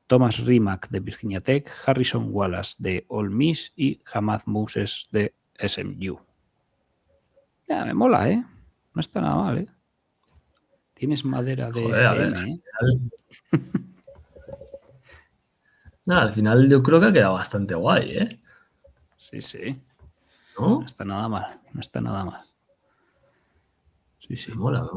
Thomas Rimac de Virginia Tech, Harrison Wallace de Ole Miss y Hamath Moses de SMU. Ya, me mola, ¿eh? No está nada mal, ¿eh? Tienes madera de FM, ¿eh?
Al final yo creo que ha quedado bastante guay, ¿eh?
Sí.
¿no?
No está nada mal, no está nada mal. Sí.
Me mola.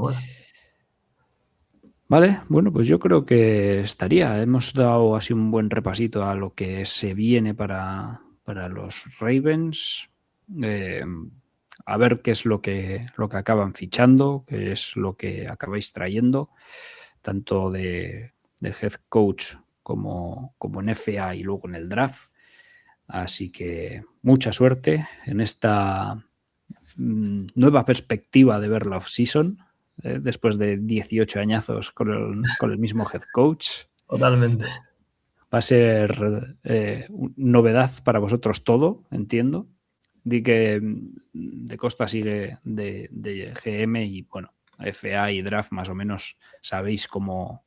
Vale, bueno, pues yo creo que estaría. Hemos dado así un buen repasito a lo que se viene para los Ravens. A ver qué es lo que acaban fichando, qué es lo que acabáis trayendo, tanto de head coach como en FA y luego en el draft. Así que mucha suerte en esta nueva perspectiva de ver la off-season, después de 18 añazos con el mismo head coach.
Totalmente.
Va a ser novedad para vosotros todo, entiendo. Di que de Costa sigue de GM y bueno, FA y draft más o menos sabéis cómo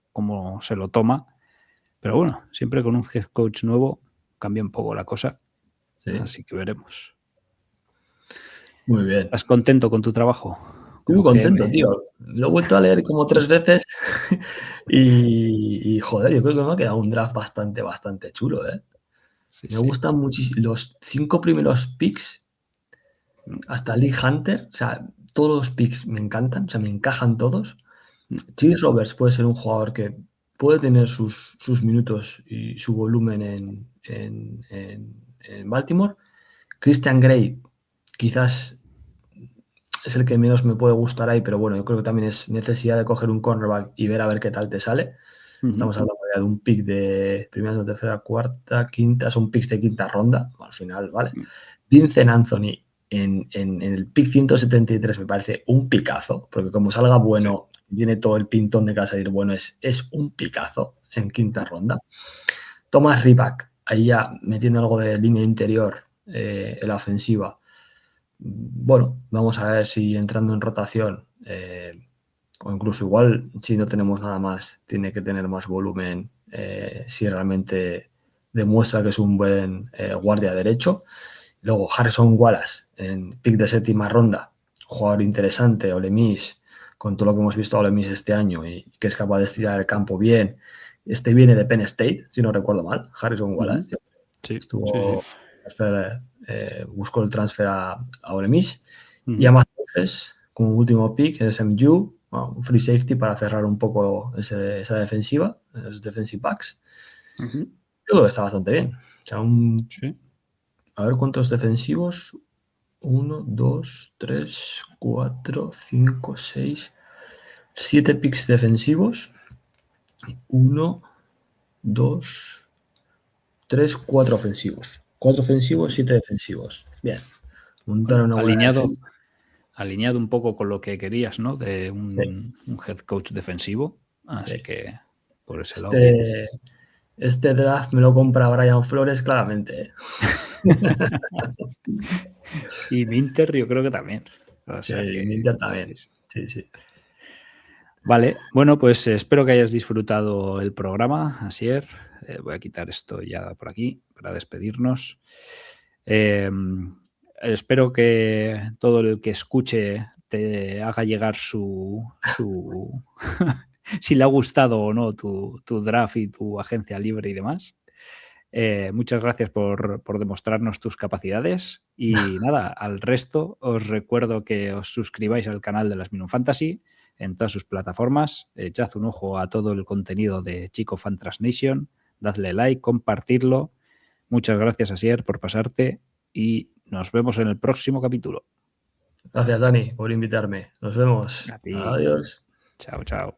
se lo toma. Pero bueno, siempre con un head coach nuevo cambia un poco la cosa.
Sí.
Así que veremos.
Muy bien.
¿Estás contento con tu trabajo?
Estoy muy contento, tío. Lo he vuelto a leer como 3 veces y joder, yo creo que me ha quedado un draft bastante chulo, ¿eh?
Sí,
me gustan muchísimo. Los 5 primeros picks, hasta Lee Hunter, o sea, todos los picks me encantan, o sea, me encajan todos. Chase Roberts puede ser un jugador que puede tener sus minutos y su volumen en Baltimore. Christian Gray quizás es el que menos me puede gustar ahí, pero bueno, yo creo que también es necesidad de coger un cornerback y ver a ver qué tal te sale. Estamos hablando de un pick de primera, tercera, cuarta, quinta, son picks de quinta ronda, al final, ¿vale? Vincent Anthony en el pick 173 me parece un picazo, porque como salga bueno, tiene todo el pintón de que va a salir bueno, es un picazo en quinta ronda. Thomas Riback, ahí ya metiendo algo de línea interior en la ofensiva. Bueno, vamos a ver si entrando en rotación o incluso igual si no tenemos nada más tiene que tener más volumen si realmente demuestra que es un buen guardia derecho. Luego Harrison Wallace en pick de séptima ronda, jugador interesante. Ole Miss, con todo lo que hemos visto a Ole Miss este año y que es capaz de estirar el campo bien. Este viene de Penn State, si no recuerdo mal, Harrison Wallace. Estuvo buscó el transfer a Ole Miss. Y a Moses como último pick en SMU, un free safety para cerrar un poco esa defensiva, los defensive backs. Yo creo que está bastante bien. O sea, a ver cuántos defensivos. 1, 2, 3, 4, 5, 6, 7 picks defensivos. 1, 2, 3, 4 ofensivos. 4 ofensivos, 7 defensivos. Bien. Montar una buena
alineado un poco con lo que querías, ¿no? De un head coach defensivo. Así que por ese lado.
Este draft me lo compra Brian Flores, claramente. ¿eh?
Y Minter yo creo que también.
O sea, Minter también. Sí.
Vale, bueno, pues espero que hayas disfrutado el programa, Asier. Voy a quitar esto ya por aquí para despedirnos. Espero que todo el que escuche te haga llegar su si le ha gustado o no tu draft y tu agencia libre y demás. Muchas gracias por demostrarnos tus capacidades y nada, al resto os recuerdo que os suscribáis al canal de Last Minute Fantasy en todas sus plataformas, echad un ojo a todo el contenido de Chico Fantrax Nation, dadle like, compartirlo. Muchas gracias, Asier, por pasarte y nos vemos en el próximo capítulo.
Gracias, Dani, por invitarme. Nos vemos.
A ti.
Adiós.
Chao.